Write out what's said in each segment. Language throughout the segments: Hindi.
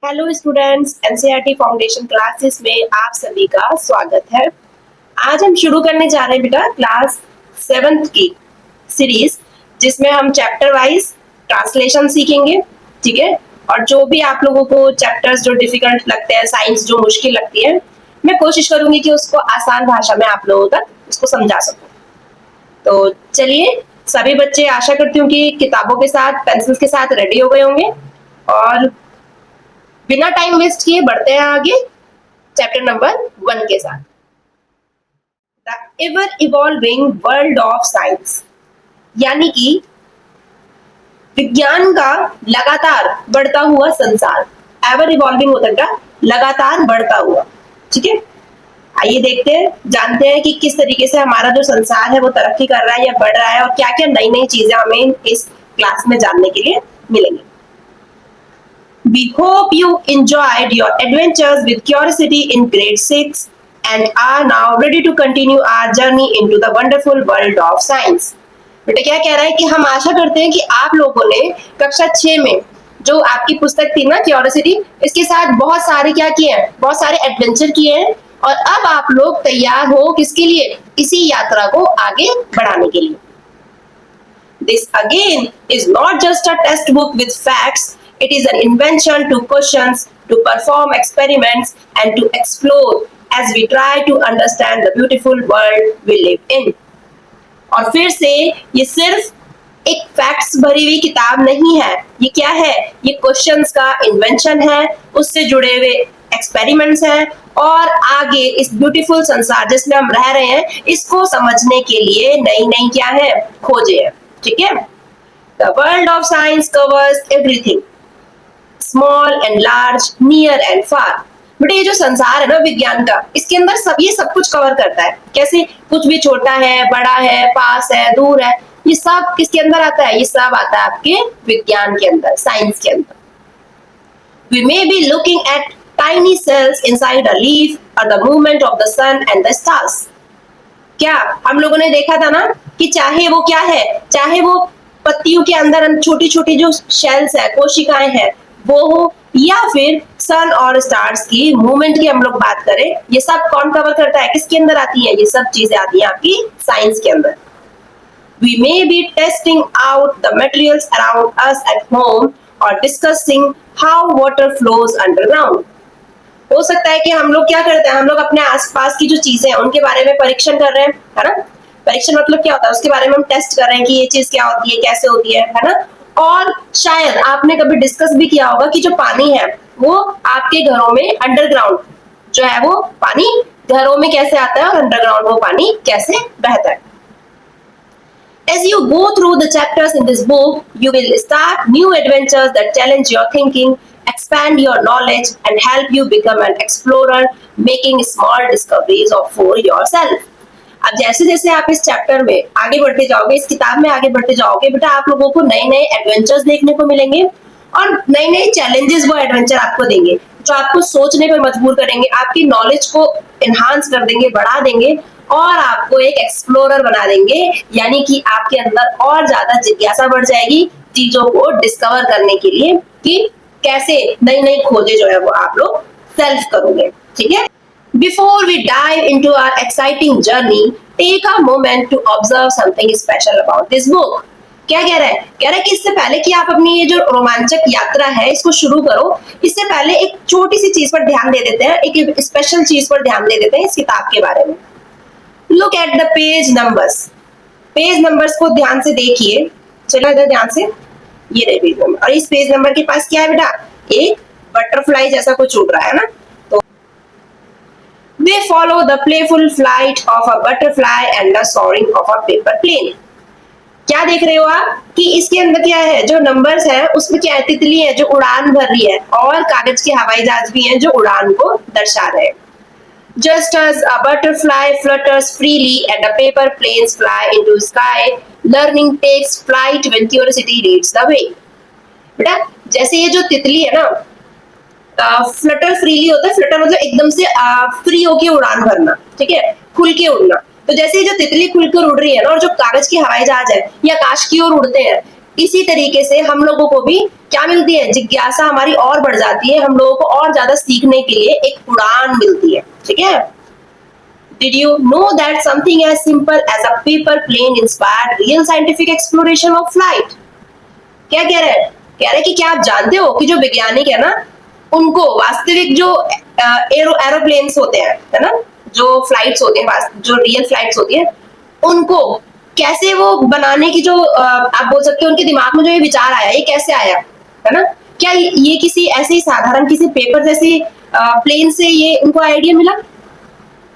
Hello students, NCERT foundation classes में आप सभी का स्वागत है। आज हम शुरू करने जा रहे हैं बेटा क्लास 7th की सीरीज, जिसमें हम चैप्टर वाइज ट्रांसलेशन सीखेंगे। ठीक है, और जो भी आप लोगों को चैप्टर्स जो डिफिकल्ट लगते हैं, साइंस जो मुश्किल लगती है, मैं कोशिश करूंगी कि उसको आसान भाषा में आप लोगों तक उसको समझा सकूं। तो चलिए, सभी बच्चे आशा करती हूँ कि किताबों के साथ, पेंसिल्स के साथ रेडी हो गए होंगे, और बिना टाइम वेस्ट किए बढ़ते हैं आगे चैप्टर नंबर 1 के साथ। The ever evolving world of science, यानी कि विज्ञान का लगातार बढ़ता हुआ संसार। एवर इवॉल्विंग होता है लगातार बढ़ता हुआ। ठीक है, आइए देखते हैं, जानते हैं कि किस तरीके से हमारा जो संसार है वो तरक्की कर रहा है या बढ़ रहा है, और क्या क्या नई नई चीजें हमें इस क्लास में जानने के लिए मिलेंगी। We hope you enjoyed your adventures with curiosity in grade 6 and are now ready to continue our journey into the wonderful world of science. बेटा क्या कह रहा है कि हम आशा करते हैं कि आप लोगों ने कक्षा 6 में जो आपकी पुस्तक थी ना क्यूरियोसिटी, इसके साथ बहुत सारे क्या किए हैं, बहुत सारे एडवेंचर किए हैं, और अब आप लोग तैयार हो किसके लिए, इसी यात्रा को आगे बढ़ाने के लिए। This again is not just a test book with facts. It is an invention to questions, to perform experiments, and to explore as we try to understand the beautiful world we live in. और फिर से ये सिर्फ एक फैक्ट्स भरी हुई किताब नहीं है, ये क्या है, ये क्वेश्चंस का इन्वेंशन है, उससे जुड़े हुए एक्सपेरिमेंट्स हैं, और आगे इस ब्यूटीफुल संसार जिसमें हम रह रहे हैं, इसको समझने के लिए नई नई क्या है, खोजें हैं। ठीक है, the world of science covers everything, small and large, near and far. बेटा ये जो संसार है ना विज्ञान का, इसके अंदर ये सब कुछ कवर करता है। कैसे, कुछ भी छोटा है, बड़ा है, पास है, दूर है, ये सब किसके अंदर आता है, ये सब आता है आपके विज्ञान के अंदर, साइंस के अंदर। We may be looking at tiny cells inside a leaf or the movement of the sun and the stars. क्या हम लोगों ने देखा था ना कि चाहे वो क्या है, चाहे वो पत्तियों के अंदर छोटी छोटी जो शेल्स है, कोशिकाएं हैं, वो हो, या फिर सन और स्टार्स की मूवमेंट की हम लोग बात करें, ये सब कौन कवर करता है, किसके अंदर आती है, ये सब चीजें आती हैं आपकी साइंस के अंदर। We may be testing out the materials around us at home or discussing how water flows underground. हो सकता है कि हम लोग क्या करते हैं, हम लोग अपने आसपास की जो चीजें हैं उनके बारे में परीक्षण कर रहे हैं, है ना। परीक्षण मतलब क्या होता है, उसके बारे में हम टेस्ट कर रहे हैं कि ये चीज क्या होती है, कैसे होती है ना। और शायद आपने कभी डिस्कस भी किया होगा कि जो पानी है वो आपके घरों में अंडरग्राउंड जो है, वो पानी घरों में कैसे आता है और अंडरग्राउंड वो पानी कैसे बहता है। As you go through the chapters in this book, you will start new adventures that challenge your thinking, expand your knowledge, and help you become an explorer, making small discoveries for yourself. अब जैसे जैसे आप इस चैप्टर में आगे बढ़ते जाओगे, इस किताब में आगे बढ़ते जाओगे, बेटा आप लोगों को नए नए एडवेंचर्स देखने को मिलेंगे, और नए नए चैलेंजेस वो एडवेंचर आपको देंगे, जो आपको सोचने पर मजबूर करेंगे, आपकी नॉलेज को एनहांस कर देंगे, बढ़ा देंगे, और आपको एक एक्सप्लोरर बना देंगे, यानी कि आपके अंदर और ज्यादा जिज्ञासा बढ़ जाएगी चीजों को डिस्कवर करने के लिए, कि कैसे नई नई खोजें जो है वो आप लोग सेल्फ करोगे। ठीक है, before we dive into our exciting journey, take a moment to observe something special about this book. क्या कह रहा है, कह रहा है कि इससे पहले कि आप अपनी ये जो रोमांचक यात्रा है इसको शुरू करो, इससे पहले एक छोटी सी चीज पर ध्यान दे देते हैं, एक स्पेशल चीज पर ध्यान दे देते हैं इस किताब के बारे में। Look at the page numbers. Page numbers को ध्यान से देखिए, चलो इधर ध्यान से, ये रहे पेज नंबर, और इस पेज नंबर के पास क्या है बेटा, एक बटरफ्लाई जैसा कुछ उड़ रहा है ना। तो they follow the playful flight of a butterfly and the soaring of a paper plane. क्या देख रहे हो आप कि इसके अंदर क्या है, जो नंबर्स हैं उसमें क्या है, तितली है जो उड़ान भर रही है, और कागज के हवाई जहाज भी हैं जो उड़ान को दर्शा रहे हैं। Just as a butterfly flutters freely and a paper planes fly into the sky, learning takes flight when curiosity leads the way. बेटा जैसे ये जो तितली है ना, फ्लटर फ्रीली होता है, फ्लटर मतलब एकदम से फ्री होके उड़ान भरना, ठीक है, खुल के उड़ना। तो जैसे ये जो तितली खुलकर उड़ रही है ना, और जो कागज के हवाई जहाज है ये आकाश की ओर उड़ते हैं, इसी तरीके से हम लोगों को भी क्या मिलती है, जिज्ञासा हमारी और बढ़ जाती है, हम लोगों को और ज्यादा सीखने के लिए एक उड़ान मिलती है। ठीक है। Did you know that something as simple as a paper plane inspired real scientific exploration of flight? क्या कह रहे हैं, कह रहे हैं कि क्या आप जानते हो कि जो वैज्ञानिक है ना, उनको वास्तविक जो एरोप्लेन्स होते हैं, है ना, जो फ्लाइट्स होते हैं, जो रियल फ्लाइट्स होती है, उनको कैसे वो बनाने की जो आप बोल सकते हो उनके दिमाग में जो ये विचार आया, ये कैसे आया, है ना? क्या ये किसी ऐसे ही साधारण किसी पेपर जैसी प्लेन से ये उनको आइडिया मिला?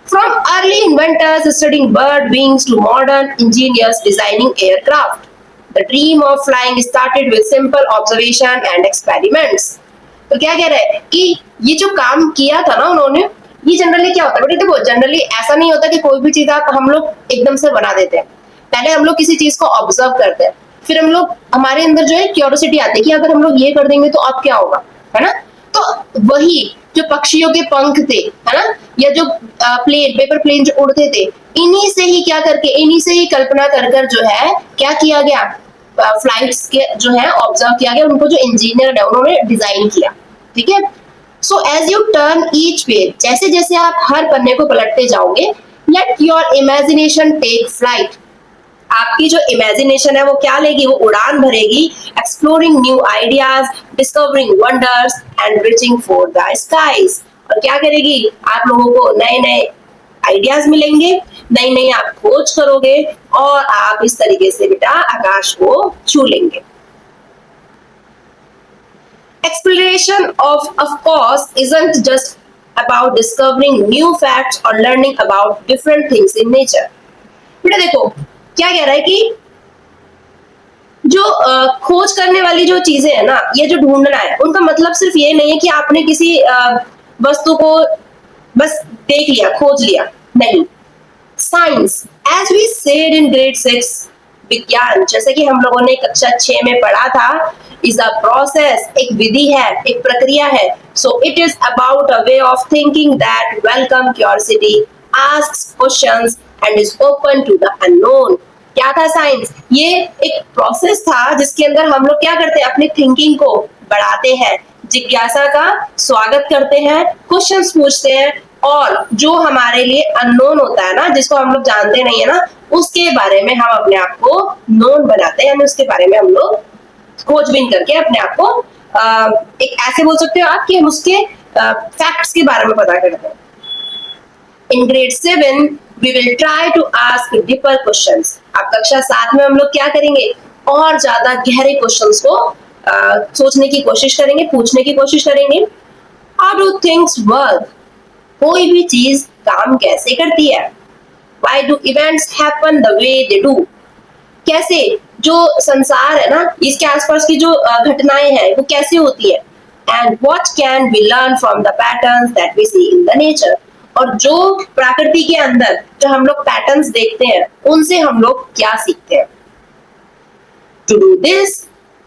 From early inventors studying bird wings to modern engineers designing aircraft, the dream of flying started with simple observation and experiments. तो क्या कह रहे हैं कि ये जो काम किया था ना उन्होंने, ये जनरली क्या होता है बेटे, देखो जनरली ऐसा नहीं होता कि कोई भी चीज आप हम लोग एकदम से बना देते हैं। पहले हम लोग किसी चीज को ऑब्जर्व करते हैं, फिर हम लोग हमारे अंदर जो है क्यूरियोसिटी आती है कि अगर हम लोग ये कर देंगे तो अब क्या होगा, है ना? तो वही जो पक्षियों के पंख थे, है ना, या जो पेपर प्लेन जो उड़ते थे, इन्हीं से ही क्या करके, इन्हीं से ही कल्पना कर कर जो है क्या किया गया, फ्लाइट्स के जो है ऑब्जर्व किया गया, उनको जो इंजीनियर है उन्होंने डिजाइन किया। ठीक है। So as you turn each page, जैसे जैसे आप हर पन्ने को पलटते जाओगे, let your imagination take flight, आपकी जो इमेजिनेशन है वो क्या लेगी, वो उड़ान भरेगी, exploring new ideas, discovering wonders and reaching for the skies. और क्या करेगी, आप लोगों को नए नए आइडियाज मिलेंगे, नई नई आप खोज करोगे और आप इस तरीके से बेटा आकाश को छू लेंगे। Exploration of course isn't just about discovering new facts or learning about different things in nature. बेटा देखो क्या कह रहा है कि जो खोज करने वाली जो चीजें है ना, ये जो ढूंढना है, उनका मतलब सिर्फ ये नहीं है कि आपने किसी वस्तु को बस देख लिया, खोज लिया, नहीं। Science, as we said in grade 6, विज्ञान जैसे कि हम लोगों ने कक्षा 6 में पढ़ा था, इज अ प्रोसेस, एक विधि है, एक प्रक्रिया है। So it is about a way of thinking that welcome curiosity, asks questions and is open to the unknown. क्या था साइंस? ये एक प्रोसेस था जिसके अंदर हम लोग क्या करते हैं, अपनी थिंकिंग को बढ़ाते हैं, जिज्ञासा का स्वागत करते हैं, क्वेश्चंस पूछते हैं, और जो हमारे लिए अननोन होता है ना, जिसको हम लोग जानते नहीं है ना, उसके बारे में हम अपने आप को नोन बनाते हैं, यानी उसके बारे में हम लोग खोजबीन करके अपने आप को एक ऐसे बोल सकते हो आप कि हम उसके फैक्ट्स के बारे में पता करते हैं। In grade 7 we will try to ask deeper questions. अब कक्षा 7 में हम लोग क्या करेंगे, और ज्यादा गहरे क्वेश्चंस को सोचने की कोशिश करेंगे, पूछने की कोशिश करेंगे। How do things work? कोई भी चीज काम कैसे करती है? Why do events happen the way they do? कैसे जो संसार है ना, इसके आसपास की जो घटनाएं हैं वो कैसे होती है? And what can we learn from the patterns that we see in the nature? और जो प्रकृति के अंदर जो हम लोग पैटर्न्स देखते हैं, उनसे हम लोग क्या सीखते हैं? To do this,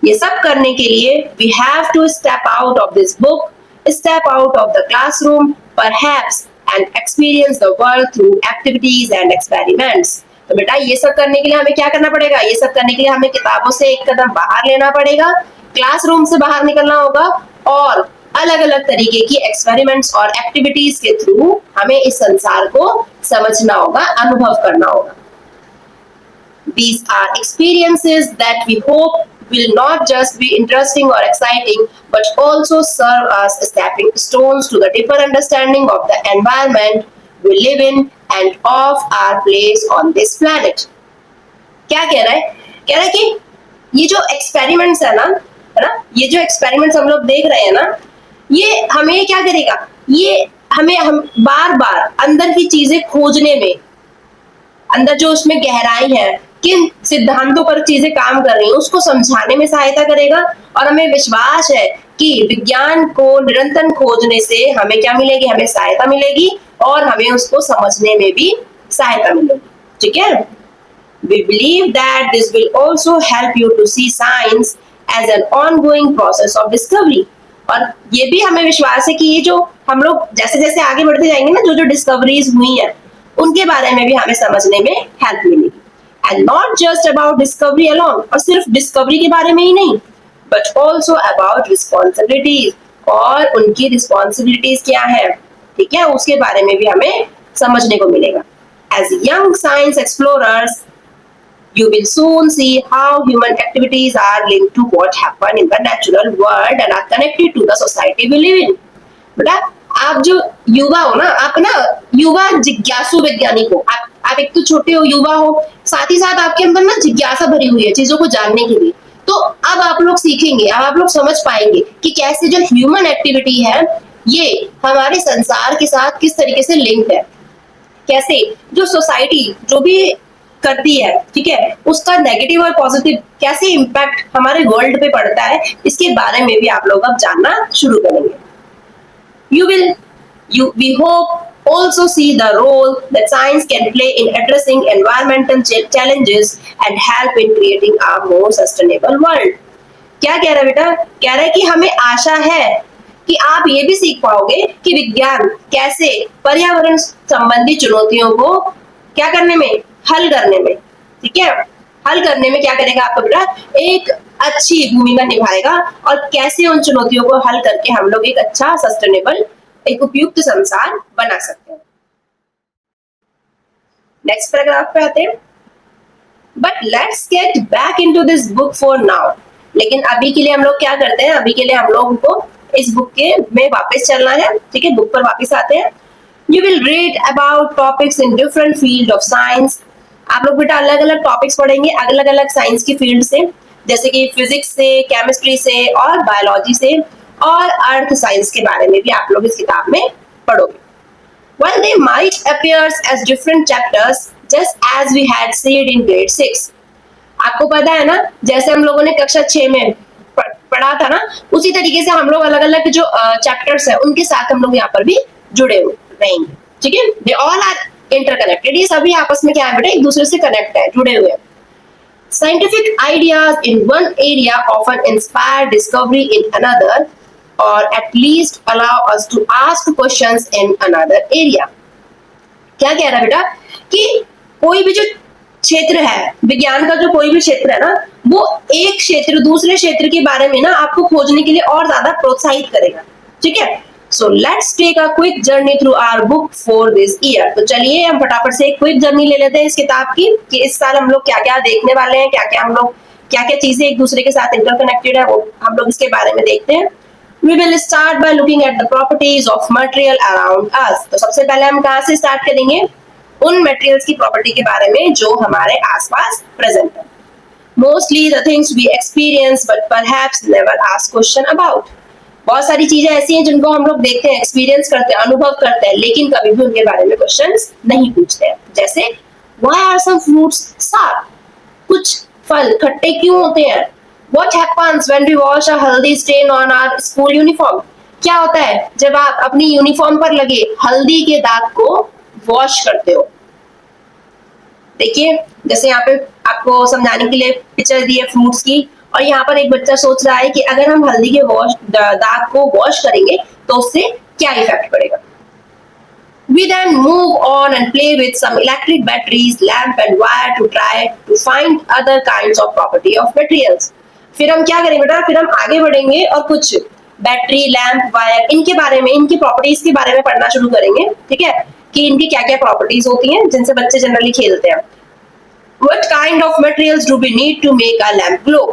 ये सब करने के लिए we have to step out of this book, step out of the classroom, perhaps, and experience the world through activities and experiments. तो बेटा ये सब करने के लिए हमें क्या करना पड़ेगा? ये सब करने के लिए हमें किताबों से एक कदम बाहर लेना पड़ेगा, क्लासरूम से बाहर निकलना होगा, और अलग अलग तरीके की एक्सपेरिमेंट्स और एक्टिविटीज के थ्रू हमें इस संसार को समझना होगा, अनुभव करना होगा। These are experiences that we hope will not just be interesting or exciting, but also serve as stepping stones to the deeper understanding of the environment we live in and of our place on this planet. क्या कह रहा है? कह रहा है कि ये जो एक्सपेरिमेंट्स है ना, ये जो एक्सपेरिमेंट्स हम लोग देख रहे हैं ना, ये हमें क्या करेगा? ये हम बार बार अंदर की चीजें खोजने में, अंदर जो उसमें गहराई है, किन सिद्धांतों पर चीजें काम कर रही हैं, उसको समझाने में सहायता करेगा। और हमें विश्वास है कि विज्ञान को निरंतर खोजने से हमें क्या मिलेगी? हमें सहायता मिलेगी और हमें उसको समझने में भी सहायता मिलेगी। ठीक है। We believe that this will also help you to see science as an ongoing process of discovery. और ये भी हमें विश्वास है कि ये जो हम लोग जैसे जैसे आगे बढ़ते जाएंगे ना, जो जो डिस्कवरीज हुई हैं, उनके बारे में भी हमें समझने में हेल्प मिलेगी। And not just about discovery alone, और सिर्फ डिस्कवरी के बारे में ही नहीं, बट ऑल्सो अबाउट रिस्पॉन्सिबिलिटीज, और उनकी रिस्पॉन्सिबिलिटीज क्या है, ठीक है, उसके बारे में भी हमें समझने को मिलेगा। As young science explorers you will soon see how human activities are linked to what happen in the natural world and are connected to the society we live in। बेटा आप जो युवा हो ना, आप ना युवा जिज्ञासु वैज्ञानिक हो, आप एक तो छोटे हो, युवा हो, साथ ही साथ आपके अंदर ना जिज्ञासा भरी हुई है चीजों को जानने के लिए। तो अब आप लोग सीखेंगे, अब आप लोग समझ पाएंगे कि कैसे जो ह्यूमन एक्टिविटी है ये हमारे संसार के साथ किस तरीके से लिंक्ड है, कैसे जो सोसाइटी जो भी करती है, ठीक है, उसका नेगेटिव और पॉजिटिव कैसे इम्पैक्ट हमारे वर्ल्ड पे पड़ता है, इसके बारे में भी आप लोग अब जानना शुरू करेंगे। We hope also see the role that science can play in addressing environmental challenges and help in creating a more sustainable world। क्या कह रहा है बेटा? कह रहा है कि हमें आशा है कि आप ये भी सीख पाओगे कि विज्ञान कैसे पर्यावरण संबंधी चुनौतियों को क्या करने में, हल करने में, ठीक है, हल करने में क्या करेगा आपका बेटा, एक अच्छी भूमिका निभाएगा, और कैसे उन चुनौतियों को हल करके हम लोग एक अच्छा सस्टेनेबल, एक उपयुक्त संसार बना सकते हैं। नेक्स्ट पैराग्राफ पे आते हैं। But let's get back into this book for now. लेकिन अभी के लिए हम लोग क्या करते हैं, अभी के लिए हम लोग को इस बुक के में वापस चलना है, ठीक है, बुक पर वापस आते हैं। You will read about topics in different field of science। आप लोग बेटा अलग अलग टॉपिक्स पढ़ेंगे अलग अलग साइंस की फील्ड से, जैसे कि फिजिक्स से, केमिस्ट्री से और बायोलॉजी से, और अर्थ साइंस के बारे में भी आप लोग इस किताब में पढ़ोगे। While they might appear as different chapters, just as we had said in grade 6। आपको पता है ना, जैसे हम लोगों ने कक्षा 6 में पढ़ा था ना, उसी तरीके से हम लोग अलग अलग जो चैप्टर्स है उनके साथ हम लोग यहाँ पर भी जुड़े हुए रहेंगे, ठीक है। दे ऑल आर इंटरकनेक्टेड, ये सभी आपस में क्या है बेटा, एक दूसरे से कनेक्ट है, जुड़े हुए हैं। Scientific ideas in one area often inspire discovery in another, और at least allow us to ask questions in another area. क्या कह रहा है बेटा कि कोई भी जो क्षेत्र है, विज्ञान का जो कोई भी क्षेत्र है ना, वो एक क्षेत्र दूसरे क्षेत्र के बारे में ना आपको खोजने के लिए और ज्यादा प्रोत्साहित करेगा, ठीक है। So let's take a quick journey through our book for this year। तो चलिए हम फटाफट से एक क्विक जर्नी ले लेते हैं इस किताब की, कि इस साल हम लोग क्या क्या देखने वाले हैं, क्या क्या हम लोग क्या क्या चीजें एक दूसरे के साथ इंटरकनेक्टेड है, वो हम लोग इसके बारे में देखते हैं। We will start by looking at the properties of material around us। तो सबसे पहले हम कहाँ से स्टार्ट करेंगे, उन मटेरियल्स की प्रॉपर्टी के बारे में जो हमारे आसपास प्रेजेंट है। Mostly the things we experience but perhaps never ask question about। बहुत सारी चीजें ऐसी हैं जिनको हम लोग देखते हैं, एक्सपीरियंस करते हैं, अनुभव करते हैं, लेकिन कभी भी उनके बारे में क्वेश्चंस नहीं पूछते हैं। जैसे why are some fruits sour? कुछ फल खट्टे क्यों होते हैं? What happens when we wash a haldi stain on our school uniform? क्या होता है जब आप अपनी यूनिफॉर्म पर लगे हल्दी के दाग को वॉश करते हो? देखिए जैसे यहाँ पे आपको समझाने के लिए पिक्चर दी है फ्रूट्स की, और यहाँ पर एक बच्चा सोच रहा है कि अगर हम हल्दी के दाग को वॉश करेंगे तो उससे क्या इफेक्ट पड़ेगा। We then move on and play with some electric batteries, lamp and wire to try to find other kinds of property of materials। फिर हम क्या करेंगे बेटा, फिर हम आगे बढ़ेंगे और कुछ बैटरी, लैंप, वायर, इनके बारे में, इनकी प्रॉपर्टीज के बारे में पढ़ना शुरू करेंगे, ठीक है, कि इनकी क्या क्या प्रॉपर्टीज होती हैं जिनसे बच्चे जनरली खेलते हैं। What kind of materials do we need to make a lamp glow?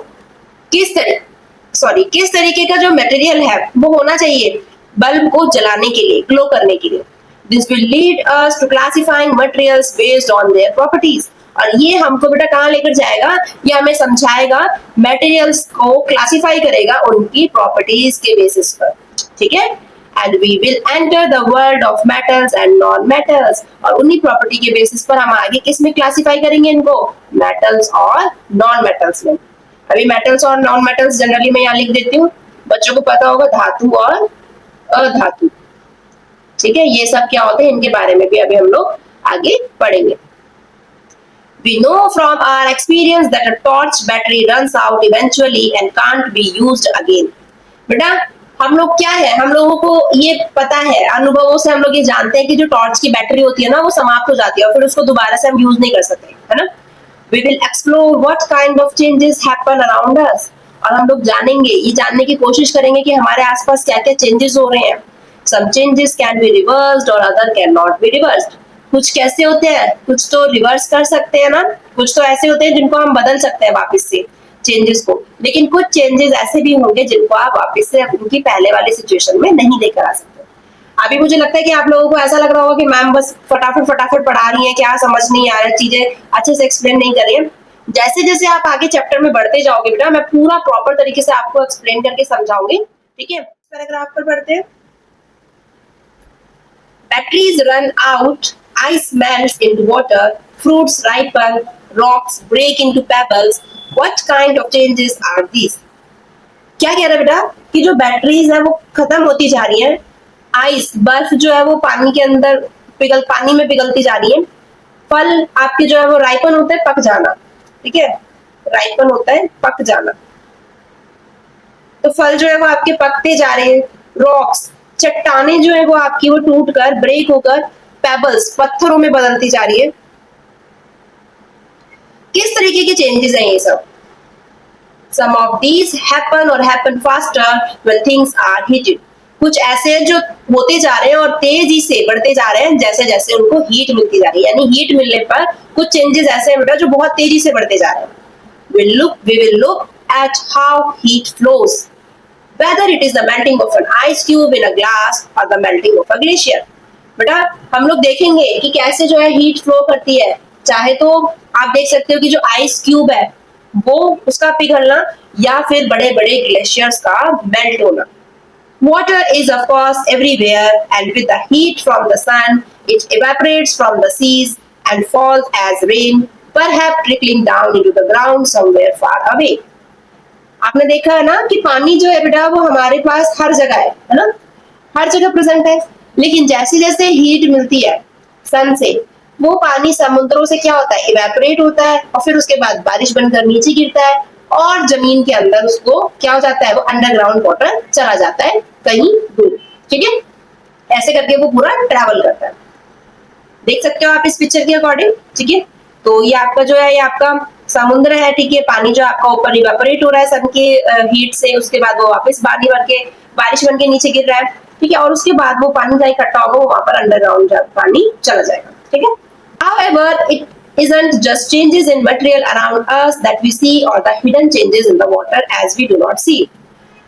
किस तरीके का जो मटेरियल है वो होना चाहिए बल्ब को जलाने के लिए, ग्लो करने के लिए। This will lead us to classifying materials based on their properties। और ये हमको बेटा कहाँ लेकर जाएगा, ये हमें समझाएगा, मटेरियल्स को क्लासिफाई करेगा उनकी प्रॉपर्टीज के बेसिस पर, ठीक है। And we will enter the world of metals and non-metals। और उन्हीं प्रॉपर्टी के बेसिस पर हम आगे किस में क्लासिफाई करेंगे इनको, मेटल्स और नॉन मेटल्स में। अभी मेटल्स और नॉन मेटल्स जनरली मैं यहाँ लिख देती हूँ, बच्चों को पता होगा धातु और अधातु, ठीक है, ये सब क्या होते हैं इनके बारे में भी अभी हम लोग आगे पढ़ेंगे। We know from our experience that a torch battery runs out eventually and can't be used again। बेटा हम लोग क्या है, हम लोगों को ये पता है, अनुभवों से हम लोग ये जानते हैं कि जो टॉर्च की बैटरी होती है ना वो समाप्त हो जाती है और फिर उसको दोबारा से हम यूज नहीं कर सकते, है ना। We will explore what kind of changes happen around us, और हम लोग जानेंगे, ये जानने की कोशिश करेंगे कि हमारे आसपास क्या क्या चेंजेस हो रहे हैं. Some changes can be reversed और other can not be reversed. कुछ कैसे होते हैं, कुछ तो रिवर्स कर सकते हैं ना, कुछ तो ऐसे होते हैं जिनको हम बदल सकते हैं वापस से चेंजेस को, लेकिन कुछ चेंजेस ऐसे भी होंगे जिनको आप वापस से उनकी पहले वाली सिचुएशन में नहीं लेकर आ सकते. अभी मुझे लगता है कि आप लोगों को ऐसा लग रहा होगा कि मैम बस फटाफट फटाफट पढ़ा रही है, क्या समझ नहीं आ रहा है, चीजें अच्छे से एक्सप्लेन नहीं कर रही है. जैसे जैसे आप आगे चैप्टर में बढ़ते जाओगे बेटा, मैं पूरा प्रॉपर तरीके से आपको एक्सप्लेन करके समझाऊंगी. ठीक है, पैराग्राफ पर बढ़ते हैं. Batteries run out, ice melts into water, fruits ripen, rocks break into pebbles. What kind of changes are these? क्या कह रहा है बेटा कि जो बैटरीज है वो खत्म होती जा रही है, आइस बर्फ जो है वो पानी के अंदर पानी में पिघलती जा रही है, फल आपके जो है वो राइपन होता है, पक जाना. ठीक है, राइपन होता है पक जाना, तो फल जो है वो आपके पकते जा रहे हैं. रॉक्स चट्टाने जो है वो आपकी वो टूट कर ब्रेक होकर पेबल्स पत्थरों में बदलती जा रही है. किस तरीके के चेंजेस हैं ये सब? Some of these happen or happen faster when things are heated. कुछ ऐसे जो होते जा रहे हैं और तेजी से बढ़ते जा रहे हैं जैसे जैसे उनको हीट मिलती जा रही है, यानी हीट मिलने पर कुछ चेंजेस ऐसे हैं बेटा जो बहुत तेजी से बढ़ते जा रहे हैं. We will look at how heat flows, whether it is the melting of an ice cube in a glass or the melting of a glacier. बेटा हम लोग देखेंगे कि कैसे जो है हीट फ्लो करती है, चाहे तो आप देख सकते हो कि जो आइस क्यूब है वो उसका पिघलना या फिर बड़े बड़े ग्लेशियर्स का मेल्ट होना. Water is of course everywhere, and with the heat from the sun, it evaporates from the seas and falls as rain, perhaps trickling down into the ground somewhere far away. आपने देखा है ना कि पानी जो है बेटा वो हमारे पास हर जगह है ना, हर जगह प्रेजेंट है, लेकिन जैसे जैसे हीट मिलती है सन से, वो पानी समुद्रों से क्या होता है, इवेपोरेट होता है, और फिर उसके बाद बारिश बनकर नीचे गिरता है और जमीन के अंदर उसको क्या हो जाता है, वो अंडरग्राउंड वाटर चला जाता है कहीं दूर. ठीक है, ऐसे करके वो पूरा ट्रैवल करता है. देख सकते हो आप इस पिक्चर के अकॉर्डिंग. ठीक है, तो ये आपका जो है ये आपका समुद्र है. ठीक है, पानी जो आपका ऊपर इवेपोरेट हो रहा है सन के हीट से, उसके बाद वो वापस बारिश बन के नीचे गिर रहा है. ठीक है, और उसके बाद वो पानी का इकट्ठा होगा, वहां पर अंडरग्राउंड पानी चला जाएगा. ठीक है, however it isn't just changes in material around us that we see or the hidden changes in the water as we do not see.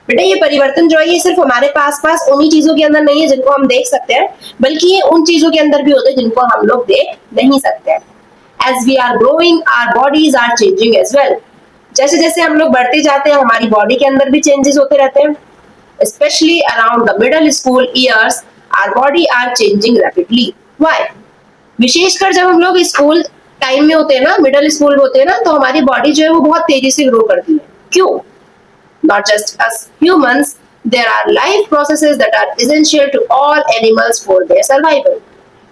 बेटा ये परिवर्तन जो है ये सिर्फ हमारे पास उन्हीं चीजों के अंदर नहीं है जिनको हम देख सकते हैं, बल्कि ये उन चीजों के अंदर भी होते हैं जिनको हम लोग देख नहीं सकते हैं. As we are growing, our bodies are changing as well. जैसे जैसे हम लोग बढ़ते जाते हैं हमारी बॉडी के अंदर भी चेंजेस होते रहते हैं. Especially around the middle school years, our body are changing rapidly. Why? विशेषकर जब हम लोग स्कूल टाइम में होते हैं ना, मिडिल स्कूल में होते हैं ना, तो हमारी बॉडी जो है वो बहुत तेजी से ग्रो करती है. क्यों? Not just us humans, there are life processes that are essential to all animals for their survival.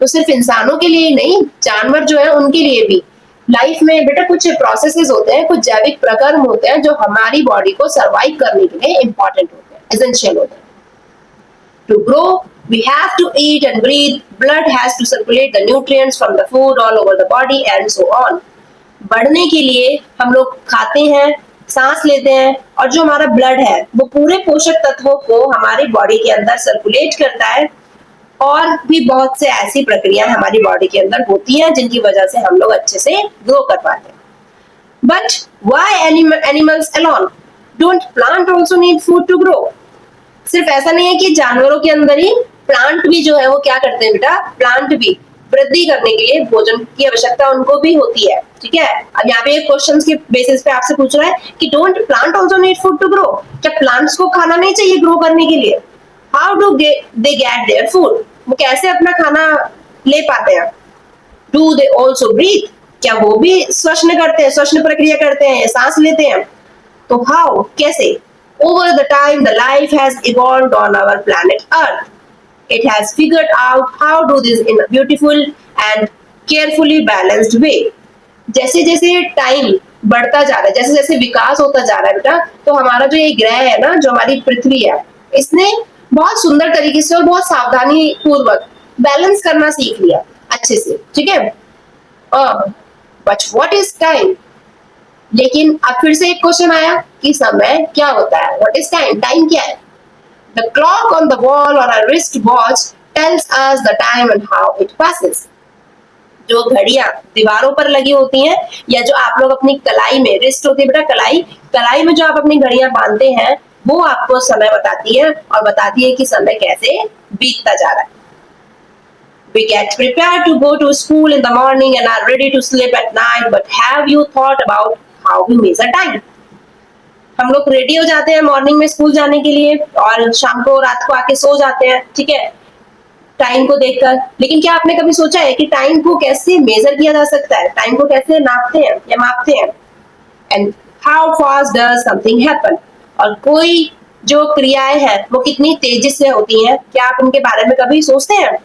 तो सिर्फ इंसानों के लिए ही नहीं, जानवर जो है उनके लिए भी लाइफ में बेटा कुछ प्रोसेसेस होते हैं, कुछ जैविक प्रक्रम होते हैं जो हमारी बॉडी को सर्वाइव करने के लिए इंपॉर्टेंट होते हैं, एसेंशियल होते हैं. To grow, we have to eat and breathe. Blood has to circulate the nutrients from the food all over the body and so on. बढ़ने के लिए हम लोग खाते हैं, सांस लेते हैं, और जो हमारा ब्लड है वो पूरे पोषक तत्वों को हमारी बॉडी के अंदर सर्कुलेट करता है. और भी बहुत से ऐसी प्रक्रिया हमारी बॉडी के अंदर होती हैं जिनकी वजह से हम लोग अच्छे से ग्रो कर पाते हैं. But why animals alone? Don't plant also need food to grow? सिर्फ ऐसा नहीं है कि जानवरों के अंदर ही, प्लांट भी जो है वो क्या करते हैं बेटा, प्लांट भी वृद्धि करने के लिए भोजन की आवश्यकता उनको भी होती है. ठीक है, अब यहाँ पे एक क्वेश्चन के बेसिस पे आपसे पूछ रहा है कि don't plant also need food to grow? क्या प्लांट्स को खाना नहीं चाहिए ग्रो करने के लिए? How do they get their food? वो कैसे अपना खाना ले पाते हैं? Do they also breathe? क्या वो भी श्वसन करते हैं, श्वसन प्रक्रिया करते हैं, सांस लेते हैं? तो हाउ, कैसे? Over the time, the life has evolved on our planet Earth. It has figured out how to do this in a beautiful and carefully balanced way. जैसे जैसे टाइम बढ़ता जा रहा है, जैसे जैसे विकास होता जा रहा है बेटा, तो हमारा जो ये ग्रह है ना, जो हमारी पृथ्वी है, इसने बहुत सुंदर तरीके से और बहुत सावधानी पूर्वक बैलेंस करना सीख लिया अच्छे से. ठीक है, बट व्हाट इज टाइम? लेकिन अब फिर से एक क्वेश्चन आया कि समय क्या होता है? What is time? टाइम क्या है? The clock on the wall और a wrist watch tells us the time and how it passes. जो घड़ियां दीवारों पर लगी होती हैं या जो आप लोग अपनी कलाई में, रिस्ट होती है बेटा कलाई, कलाई में जो आप अपनी घड़ियां बांधते हैं वो आपको समय बताती है और बताती है कि समय कैसे बीतता जा रहा है। We get prepared to go to school in the morning and are ready to sleep at night, but have you thought about how we measure time? हम लोग रेडी हो जाते हैं मॉर्निंग में स्कूल जाने के लिए और शाम को रात को आके सो जाते हैं, ठीक है, टाइम को देखकर। लेकिन क्या आपने कभी सोचा है कि टाइम को कैसे मेजर किया जा सकता है? टाइम को कैसे नापते हैं या मापते हैं? And how fast does something happen? और कोई जो क्रियाएं हैं वो कितनी तेजी से होती हैं, क्या आप उनके बारे में कभी सोचते हैं?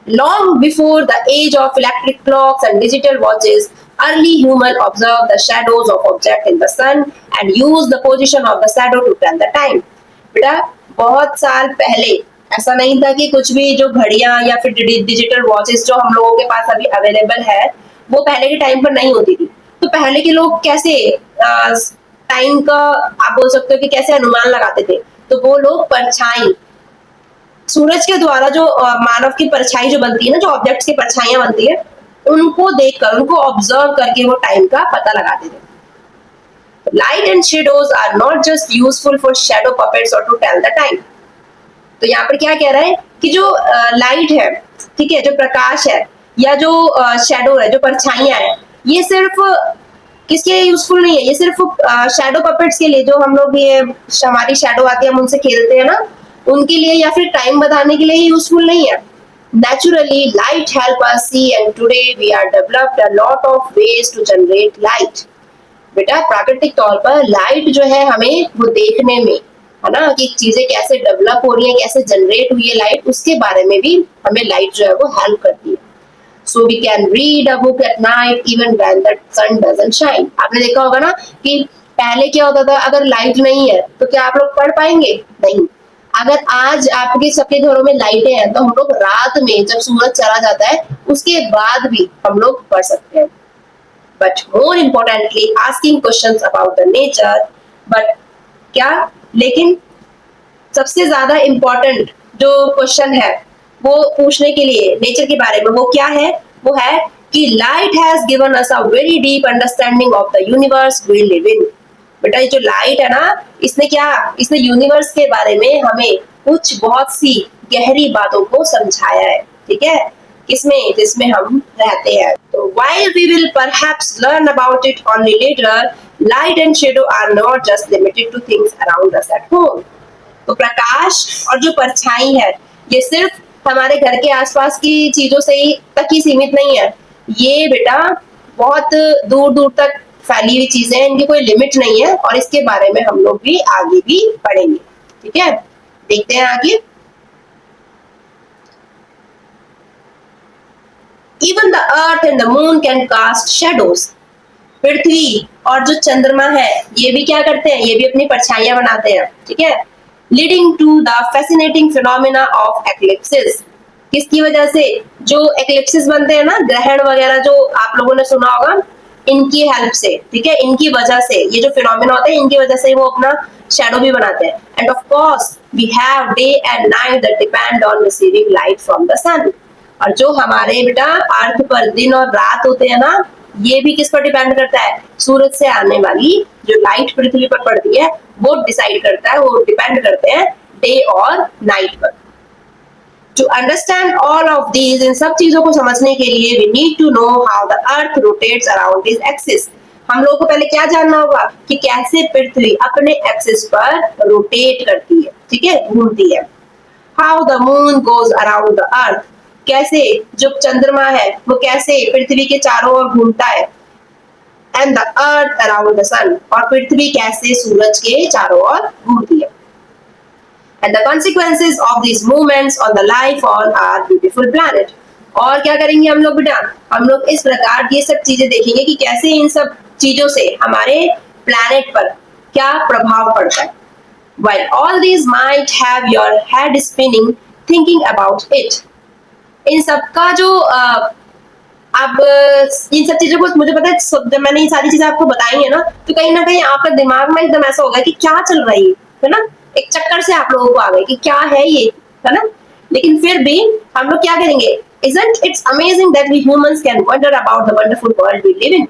Long before the age of electric clocks and digital watches, early humans observed the shadows of objects in the sun and used the position of the shadow to tell the time. बेटा बहुत साल पहले ऐसा नहीं था कि कुछ भी जो घड़ियां या फिर डिजिटल वॉचेस जो हम लोगों के पास अभी अवेलेबल है वो पहले के टाइम पर नहीं होती थी। तो पहले के लोग कैसे टाइम का आप बोल सकते हो कि कैसे अनुमान लगाते थे? तो वो लोग परछाई, सूरज के द्वारा जो मानव की परछाई जो बनती है ना, जो ऑब्जेक्ट्स की परछाइयां बनती है, उनको देखकर, उनको ऑब्जर्व करके वो टाइम का पता लगाते थे। Light and shadows are not just useful for shadow puppets और टू टेल द टाइम। तो यहाँ पर क्या कह रहा है कि जो लाइट है, ठीक है, जो प्रकाश है या जो शैडो है, जो परछाइयां है, ये सिर्फ किसके लिए यूजफुल नहीं है? ये सिर्फ शैडो पपेट्स के लिए, जो हम लोग ये हमारी शैडो आती है हम उनसे खेलते हैं ना, उनके लिए या फिर टाइम बताने के लिए यूजफुल नहीं है। Naturally, light help us see and today we are developed a lot of ways to generate light. बेटा प्राकृतिक तौर पर लाइट जो है हमें वो देखने में, है ना, कि चीजें कैसे डेवलप हो रही है, कैसे जनरेट हुई है लाइट, उसके बारे में भी हमें लाइट जो है वो हेल्प करती है। So we can read a book at night even when the sun doesn't shine. आपने देखा होगा ना कि पहले क्या होता था, अगर लाइट नहीं है तो क्या आप लोग पढ़ पाएंगे? नहीं। अगर आज आपके सबके घरों में लाइटें हैं तो हम लोग रात में जब सूरज चला जाता है उसके बाद भी हम लोग पढ़ सकते हैं। But more importantly asking questions about the nature, but क्या, लेकिन सबसे ज्यादा इम्पोर्टेंट जो क्वेश्चन है वो पूछने के लिए नेचर के बारे में, वो क्या है? वो है कि light has given us a very deep understanding of the universe we live in. बेटा ये जो लाइट है ना, इसने यूनिवर्स के बारे में हमें कुछ बहुत सी गहरी बातों को समझाया है, ठीक है, इसमें जिसमें हम रहते हैं। तो while we will perhaps learn about it only later, light and shadow are not just limited to things around us at home. तो प्रकाश और जो परछाई है ये सिर्फ हमारे घर के आसपास की चीजों से ही तक ही सीमित नहीं है, ये बेटा बहुत दूर दूर तक फैली हुई चीजें हैं, इनकी कोई लिमिट नहीं है और इसके बारे में हम लोग भी आगे भी पढ़ेंगे, ठीक है। देखते हैं आगे। Even the earth and the moon can cast shadows. पृथ्वी और जो चंद्रमा है ये भी क्या करते हैं? ये भी अपनी परछाइयां बनाते हैं, ठीक है। Leading to the fascinating phenomena of eclipses. किसकी वजह से? जो eclipses बनते हैं ना, ग्रहण वगैरह जो आप लोगों ने सुना होगा, इनकी हेल्प से, ठीक है, इनकी वजह से ये जो फिनोमेना होते हैं इनकी वजह से वो अपना शैडो भी बनाते हैं। And of course we have day and night that depend on receiving light from the sun. और जो हमारे बेटा अर्थ पर दिन और रात होते हैं ना, ये भी किस पर डिपेंड करता है? सूरज से आने वाली जो लाइट पृथ्वी पर पड़ती है वो डिसाइड करता है, वो डिपेंड करते हैं डे और नाइट पर। To understand all of these, इन सब चीजों को समझने के लिए we need to know how the earth rotates around its axis. हम लोगों को पहले क्या जानना होगा कि कैसे पृथ्वी अपने एक्सिस पर रोटेट करती है, ठीक है, घूमती है। How the moon goes around the earth. कैसे जो चंद्रमा है वो कैसे पृथ्वी के चारों ओर घूमता है। And the earth around the sun. और पृथ्वी कैसे सूरज के चारों ओर घूमती है। And the consequences of these movements on the life on our beautiful planet. और क्या करेंगे हम लोग बेटा? हम लोग इस प्रकार ये सब चीजें देखेंगे कि कैसे इन सब चीजों से हमारे प्लैनेट पर क्या प्रभाव पड़ता है। While all these might have your head spinning thinking about it. इन सब का जो अब इन सब चीजों को मुझे पता है, जब मैंने ये सारी चीजें आपको बताई है ना कहीं आपका दिमाग में एकदम ऐसा होगा कि क्या चल रहा है ना, एक चक्कर से आप लोगों को आ गए कि क्या है ये, है ना। लेकिन फिर भी हम लोग क्या करेंगे, isn't it's amazing that we humans can wonder about the wonderful world we live in।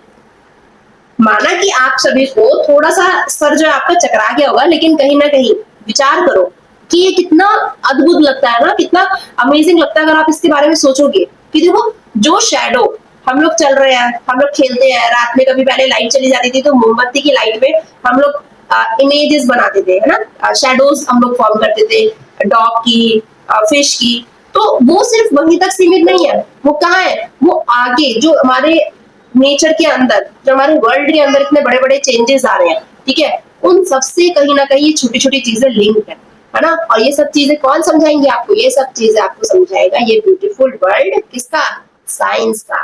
माना कि आप सभी को थोड़ा सा सर जो है आपका चकरा गया होगा, लेकिन कहीं ना कहीं विचार करो कि ये कितना अद्भुत लगता है ना, कितना अमेजिंग लगता है अगर आप इसके बारे में सोचोगे कि देखो जो शैडो हम लोग चल रहे हैं, हम लोग खेलते हैं रात में, कभी पहले लाइट चली जाती थी तो मोमबत्ती की लाइट में हम लोग इमेजेस बनाते थे, है ना, शैडोज हम लोग फॉर्म करते थे, डॉग की, फिश की। तो वो सिर्फ वहीं तक सीमित नहीं है, वो कहाँ है, वो आगे जो हमारे नेचर के अंदर, जो हमारे वर्ल्ड के अंदर इतने बड़े बड़े चेंजेस आ रहे हैं, ठीक है, उन सबसे कहीं ना कहीं छोटी छोटी चीजें लिंक है ना। और ये सब चीजें कौन समझाएंगे आपको, ये सब चीजें आपको समझाएगा ये ब्यूटीफुल वर्ल्ड किसका, साइंस का।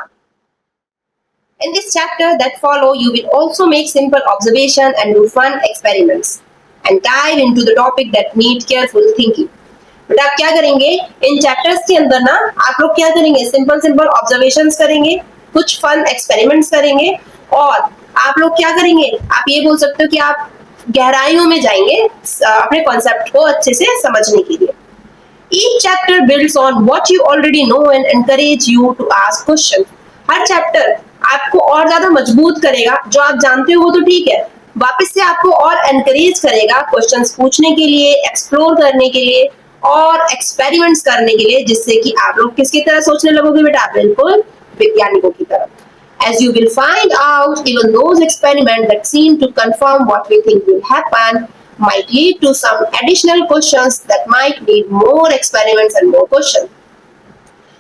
In this chapter that follow, you will also make simple observation and do fun experiments and dive into the topic that need careful thinking। बेटा आप क्या करेंगे इन चैप्टर्स के अंदर ना, आप लोग क्या करेंगे, सिंपल सिंपल ऑब्जर्वेशंस करेंगे, कुछ फन एक्सपेरिमेंट्स करेंगे, और आप लोग क्या करेंगे, आप ये बोल सकते हो कि आप गहराइयों में जाएंगे अपने कॉन्सेप्ट को अच्छे से समझने के लिए। Each chapter builds on what you already know and encourage you to ask questions। Her chapter आपको और ज्यादा मजबूत करेगा, जो आप जानते हो वो तो ठीक है, वापस से आपको और एनकरेज करेगा क्वेश्चंस पूछने के लिए, एक्सप्लोर करने के लिए और एक्सपेरिमेंट्स करने के लिए, जिससे कि आप लोग किसकी तरह सोचने लगोगे बेटा, बिल्कुल वैज्ञानिकों की तरह। As you will find out, even those experiments that seem to confirm what we think will happen might lead to some additional questions that might need more experiments and more questions।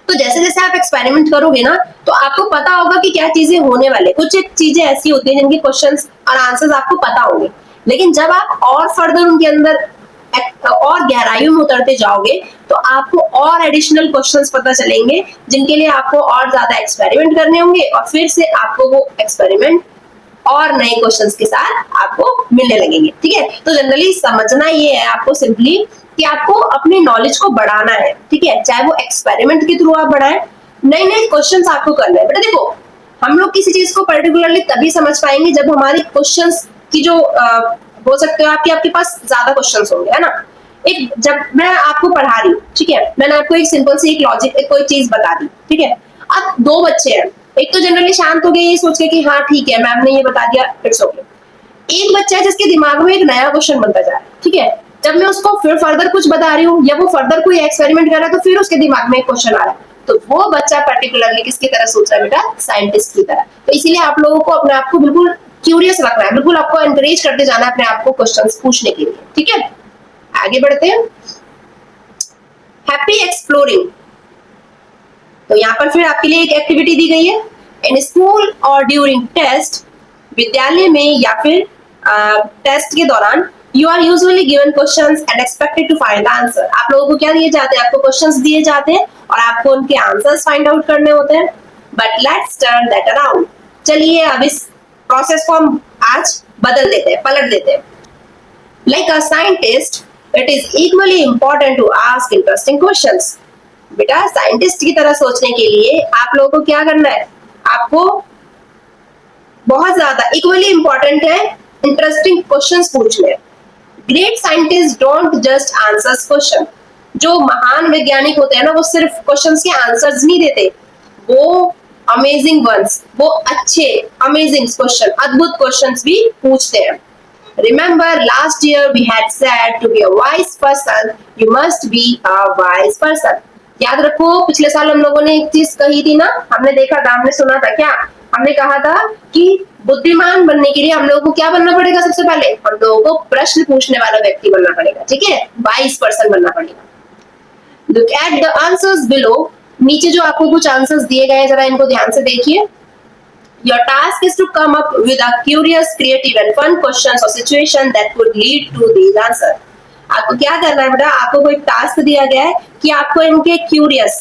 तो जैसे जैसे आप एक्सपेरिमेंट करोगे ना, तो आपको पता होगा कि क्या चीजें होने वाले, कुछ एक चीजें ऐसी होती हैं जिनके क्वेश्चंस और आंसर्स आपको पता होंगे, लेकिन जब आप और फर्दर उनके अंदर और गहराइयों में उतरते जाओगे तो आपको और एडिशनल क्वेश्चंस पता चलेंगे, जिनके लिए आपको और ज्यादा एक्सपेरिमेंट करने होंगे, और फिर से आपको वो एक्सपेरिमेंट और नए क्वेश्चंस के साथ आपको मिलने लगेंगे, ठीक है। तो जनरली समझना ये है आपको सिंपली कि आपको अपनी नॉलेज को बढ़ाना है, ठीक है, चाहे वो एक्सपेरिमेंट के थ्रू आप बढ़ाएं, नए नए क्वेश्चंस आपको करना है। बेटा देखो, हम लोग किसी चीज को पर्टिकुलरली तभी समझ पाएंगे जब हमारे क्वेश्चंस की जो बोल सकते हो आपके आपके पास ज्यादा क्वेश्चंस होंगे, है ना। एक जब मैं आपको पढ़ा रही हूँ, ठीक है, मैंने आपको एक सिंपल सी एक लॉजिक कोई चीज बता दी, ठीक है, अब दो बच्चे हैं, एक तो जनरली शांत हो गए ये सोच के कि हाँ ठीक है मैम ने ये बता दिया, इट्स ओके। एक बच्चा है जिसके दिमाग में एक नया क्वेश्चन बनता जा रहा है, ठीक है, जब मैं उसको फिर फर्दर कुछ बता रही हूँ या वो फर्दर कोई एक्सपेरिमेंट कर रहा है तो फिर उसके दिमाग में एक क्वेश्चन आ रहा है, तो वो बच्चा पर्टिकुलरली किसकी तरह सोच रहा है बेटा, साइंटिस्ट की तरह। तो इसीलिए आप लोगों को अपने आप को बिल्कुल क्यूरियस रखना है, बिल्कुल आपको एनकरेज करते जाना है अपने आप को क्वेश्चंस पूछने के लिए, ठीक है। आगे बढ़ते हैं, हैप्पी एक्सप्लोरिंग। तो यहाँ पर फिर आपके लिए एक एक्टिविटी दी गई है, इन स्कूल और ड्यूरिंग टेस्ट, विद्यालय में या फिर टेस्ट के दौरान, you are usually given questions and expected to find answer. आप लोगों को क्या दिए जाते हैं, आपको क्वेश्चंस दिए जाते हैं और आपको उनके आंसर्स फाइंड आउट करने होते हैं। But let's turn that around, चलिए अब इस प्रोसेस को हम आज बदल देते हैं, पलट देते हैं। Like a scientist, it is equally important to ask interesting questions. बेटा साइंटिस्ट की तरह सोचने के लिए आप लोगों को क्या करना है, आपको बहुत ज्यादा इक्वली इंपॉर्टेंट है इंटरेस्टिंग क्वेश्चंस पूछने। Great scientist don't just answers question. जो महान वैज्ञानिक होते हैं ना, वो सिर्फ क्वेश्चंस के आंसर्स नहीं देते, वो अमेजिंग वंस, वो अच्छे अमेजिंग क्वेश्चन, अद्भुत क्वेश्चंस भी पूछते हैं। Remember last year we had said to be a wise person you must be a wise person। याद रखो पिछले साल हम लोगों ने एक चीज कही थी ना, हमने देखा था, हमने सुना था, क्या हमने कहा था कि बुद्धिमान बनने के लिए हम लोगों को क्या बनना पड़ेगा, सबसे पहले हम लोगों को प्रश्न पूछने वाला व्यक्ति बनना पड़ेगा, ठीक है, वाइज पर्सन बनना पड़ेगा। Look at the answers below। नीचे जो आपको कुछ आंसर्स दिए गए हैं जरा इनको ध्यान से देखिए। Your task is to come up with a curious, creative and fun questions or situation that could lead to these answers। आपको क्या करना है बेटा, आपको कोई टास्क दिया गया है कि आपको इनके curious,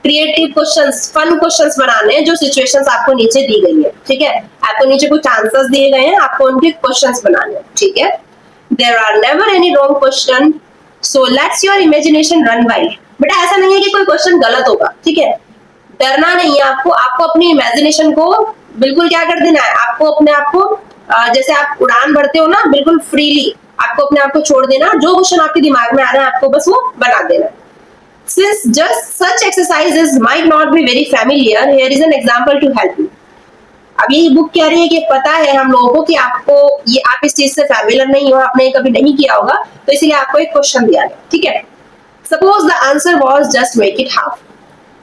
creative questions, fun questions बनाने हैं, जो सिचुएशंस आपको नीचे दी गई है, ठीक है। आपको नीचे कुछ आंसर्स दिए गए हैं, आपको उनके क्वेश्चंस बनाने हैं, ठीक है। There are never any wrong question, so let's your imagination run wild। बेटा ऐसा नहीं है कि कोई क्वेश्चन गलत होगा, ठीक है, डरना नहीं है आपको, आपको अपनी इमेजिनेशन को बिल्कुल क्या कर देना है, आपको अपने आप को जैसे आप उड़ान भरते हो ना, बिल्कुल फ्रीली आपको अपने आप को छोड़ देना, जो क्वेश्चन आपके दिमाग में आ रहा है आपको बस वो बना देना। Since just such exercises might not be very familiar, here is an example to help you. अब ये बुक कह रही है कि पता है हम लोगों को कि आपको ये आप इस चीज से फैमिलियर नहीं हो, आपने कभी नहीं किया होगा, तो इसलिए आपको एक क्वेश्चन दिया है, ठीक है। Suppose the answer was just make it half.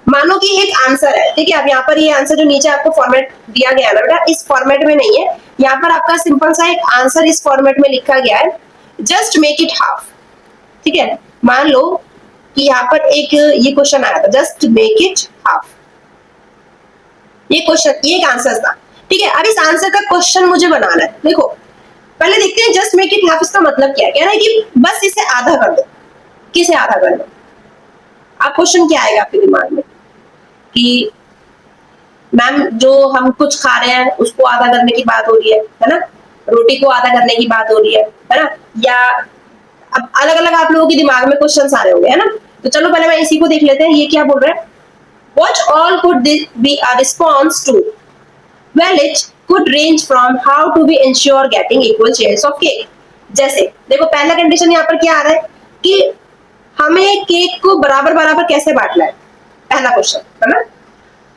मानो कि एक आंसर है, ठीक है। अब यहाँ पर ये आंसर जो नीचे आपको फॉर्मेट दिया गया है ना बेटा, इस फॉर्मेट में नहीं है, यहाँ पर आपका सिंपल सा एक आंसर इस फॉर्मेट में लिखा गया है, जस्ट मेक इट हाफ, ठीक है। मान लो कि यहाँ पर एक ये क्वेश्चन आया था, जस्ट मेक इट हाफ, ये क्वेश्चन, ये एक आंसर था, ठीक है। अब इस आंसर का क्वेश्चन मुझे बनाना है। देखो पहले देखते हैं जस्ट मेक इट हाफ इसका मतलब क्या है। कह रहा है कि बस इसे आधा कर दो। किसे आधा कर दो? अब क्वेश्चन क्या आएगा आपके दिमाग में कि मैम जो हम कुछ खा रहे हैं उसको आधा करने की बात हो रही है ना, रोटी को आधा करने की बात हो रही है ना, या अब अलग अलग आप लोगों के दिमाग में क्वेश्चंस आ रहे होंगे, है ना। तो चलो पहले मैं इसी को देख लेते हैं, ये क्या बोल रहा है। What all could this be a response to? Well, it could range from how to we ensure getting equal shares of cake. जैसे देखो पहला कंडीशन यहाँ पर क्या आ रहा है कि हमें केक को बराबर बराबर कैसे बांटना है, पहला क्वेश्चन है ना।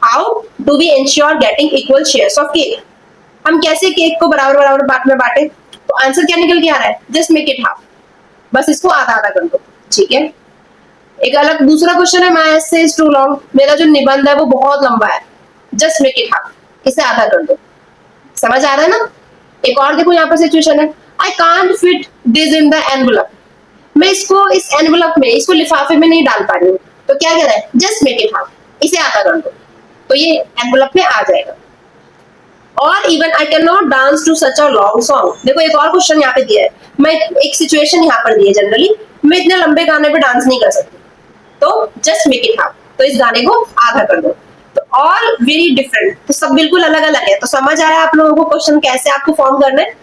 How do we ensure getting equal shares of cake? हम कैसे केक को बराबर बराबर बांट में बांटे? तो आंसर क्या निकल के आ रहा है, जस्ट मेक इट हाफ, बस इसको आधा आधा कर दो, ठीक है। एक अलग दूसरा क्वेश्चन है, my essay is too long, मेरा जो निबंध है वो बहुत लंबा है, जस्ट मेक इट हाफ, इसे आधा कर दो। समझ आ रहा है ना। एक और देखो यहाँ पर सिचुएशन है, I can't fit this in the envelope, मैं इसको इस एनवलप में, इसको लिफाफे में नहीं डाल पा रही हूँ, तो क्या कह रहा है, जस्ट मेक इट हाफ, इसे आधा कर दो, तो ये एनवलप में आ जाएगा। और even I can not dance to such a long song, देखो एक और क्वेश्चन यहाँ पे दिया है, मैं एक सिचुएशन यहाँ पर दी है, जनरली मैं इतने लंबे गाने पे डांस नहीं कर सकती, तो जस्ट मेक इट हाफ, तो इस गाने को आधा कर दो। तो ऑल वेरी डिफरेंट, तो सब बिल्कुल अलग अलग है। तो समझ आया आप लोगों को क्वेश्चन कैसे आपको फॉर्म करना है।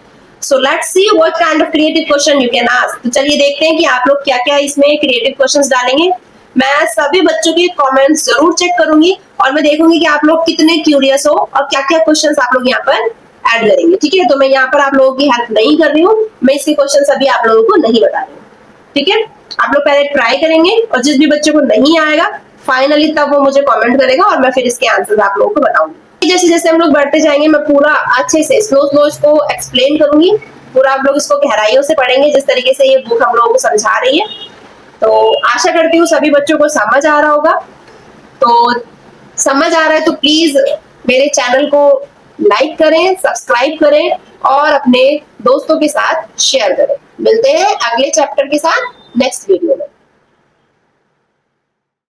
So let's see what kind of creative question you can ask. तो चलिए देखते हैं कि आप लोग क्या क्या इसमें क्रिएटिव क्वेश्चंस डालेंगे। मैं सभी बच्चों के कमेंट्स जरूर चेक करूंगी और मैं देखूंगी कि आप लोग कितने क्यूरियस हो और क्या क्या क्वेश्चंस आप लोग यहाँ पर ऐड करेंगे, ठीक है। तो मैं यहाँ पर आप लोगों की हेल्प नहीं कर रही हूँ, मैं इसके क्वेश्चन अभी आप लोगों को नहीं बता रही हूँ, ठीक है। आप लोग पहले ट्राई करेंगे और जिस भी बच्चे को नहीं आएगा फाइनली तब वो मुझे कमेंट करेगा और मैं फिर इसके आंसर्स आप लोगों को बताऊंगी। जैसे जैसे हम लोग बढ़ते जाएंगे मैं पूरा अच्छे से स्लो इसको एक्सप्लेन करूंगी, पूरा आप लोग इसको गहराइयों से पढ़ेंगे जिस तरीके से ये बुक हम लोगों को समझा रही है। तो आशा करती हूँ सभी बच्चों को समझ आ रहा होगा। तो समझ आ रहा है तो प्लीज मेरे चैनल को लाइक करें, सब्सक्राइब करें और अपने दोस्तों के साथ शेयर करें। मिलते हैं अगले चैप्टर के साथ नेक्स्ट वीडियो में।